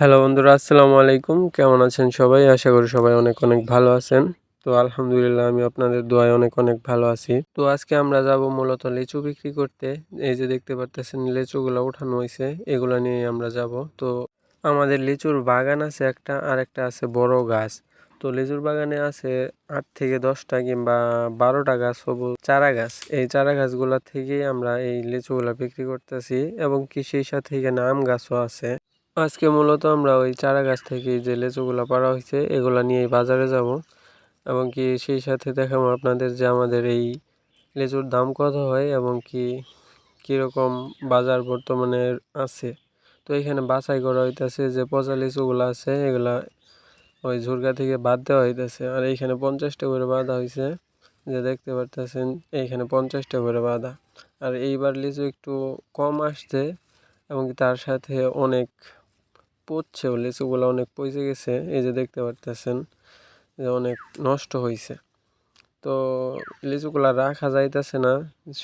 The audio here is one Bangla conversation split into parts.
হ্যালো বন্ধুরা, আসসালামু আলাইকুম। কেমন আছেন সবাই? আশা করি সবাই অনেক অনেক ভালো আছেন। তো আলহামদুলিল্লাহ আমি আপনাদের দোয়ায় অনেক অনেক ভালো আছি। তো আজকে আমরা যাব মূলত লিচু বিক্রি করতে। এই যে দেখতে পারতেছেন লিচুগুলা উঠানো হইছে, এগুলা নিয়েই আমরা যাব। তো আমাদের লিচুর বাগান আছে একটা, আর একটা আছে বড় গাছ। তো লিচুর বাগানে আছে ৮ থেকে ১০টা কিংবা ১২টা গাছ সবুজ চারা গাছ। এই চারা গাছগুলা থেকেই আমরা এই লিচুগুলা বিক্রি করতেছি, এবং কি সেই সাথে এখানে আম গাছও আছে। আজকে মূলত আমরা ওই চারা গাছ থেকে যে লিচুগুলা পাড়া হয়েছে এগুলা নিয়ে বাজারে যাব, এবং কি সেই সাথে দেখাবো আপনাদের যে আমাদের এই লিচুর দাম কত হয় এবং কি কীরকম বাজার বর্তমানে আছে। তো এখানে বাছাই করা হইতেছে যে পচা লিচুগুলো আছে এগুলা ওই ঝুরকা থেকে বাদ দেওয়া হইতেছে, আর এইখানে 50টা করে বাঁধা হয়েছে। যে দেখতে পারতেছেন এইখানে 50টা করে বাঁধা। আর এইবার লিচু একটু কম আসছে, এবং কি তার সাথে অনেক পচছেও, লিচুগুলো অনেক পচে গেছে। এই যে দেখতে পারতেছেন যে অনেক নষ্ট হয়েছে। তো লিচুগুলা রাখা যাইতেছে না,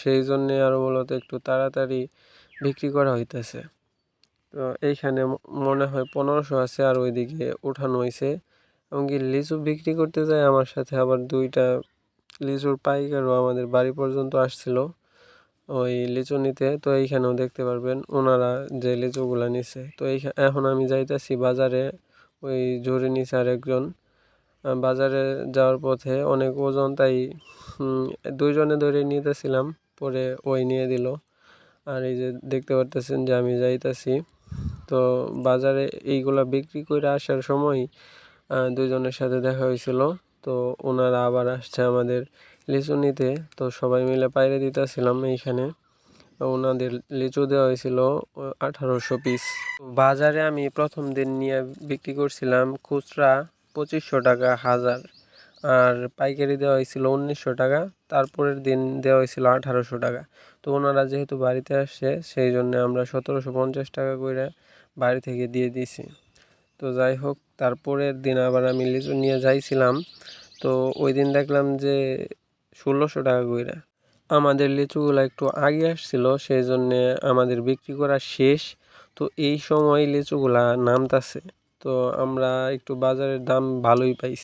সেই জন্যে আরও মূলত একটু তাড়াতাড়ি বিক্রি করা হইতেছে। তো এইখানে মনে হয় 1500 আছে, আর ওইদিকে উঠানো হয়েছে। এমনকি লিচু বিক্রি করতে যায় আমার সাথে আবার 2টা লিচুর পাইকারও আমাদের বাড়ি পর্যন্ত আসছিল ওই লিচু নিতে। তো এইখানেও দেখতে পারবেন ওনারা যে লিচুগুলা নিছে। তো এখন আমি যাইতেছি বাজারে, ওই জরি নিছে আর একজন। বাজারে যাওয়ার পথে অনেক ওজন, তাই দুইজনে ধরে নিতেছিলাম, পরে ওই নিয়ে দিল। আর এই যে দেখতে পারতেছেন যে আমি যাইতেছি। তো বাজারে এইগুলা বিক্রি করে আসার সময় দুইজনের সাথে দেখা হয়েছিল। তো ওনারা আবার আসছে আমাদের লিচু নিতে। তো সবাই মিলে পাইরে দিতেছিলাম এইখানে। ওনাদের লিচু দেওয়া হয়েছিল 1800 পিস। বাজারে আমি প্রথম দিন নিয়ে বিক্রি করছিলাম খুচরা 2500 টাকা হাজার, আর পাইকারি দেওয়া হয়েছিল 1900 টাকা। তারপরের দিন দেওয়া হয়েছিল 1800 টাকা। তো ওনারা যেহেতু বাড়িতে আসছে সেই জন্য আমরা 1750 টাকা করে বাড়ি থেকে দিয়ে দিছি। তো যাই হোক, তারপরের দিন আবার আমি লিচু নিয়ে যাইছিলাম। তো ওই দিন দেখলাম যে 1600 টাকা কইরা। আমাদের লিচুগুলো একটু আগে আসছিল, সেই জন্যে আমাদের বিক্রি করা শেষ। তো এই সময় লিচুগুলা নামতাছে। তো আমরা একটু বাজারের দাম ভালোই পাইছি।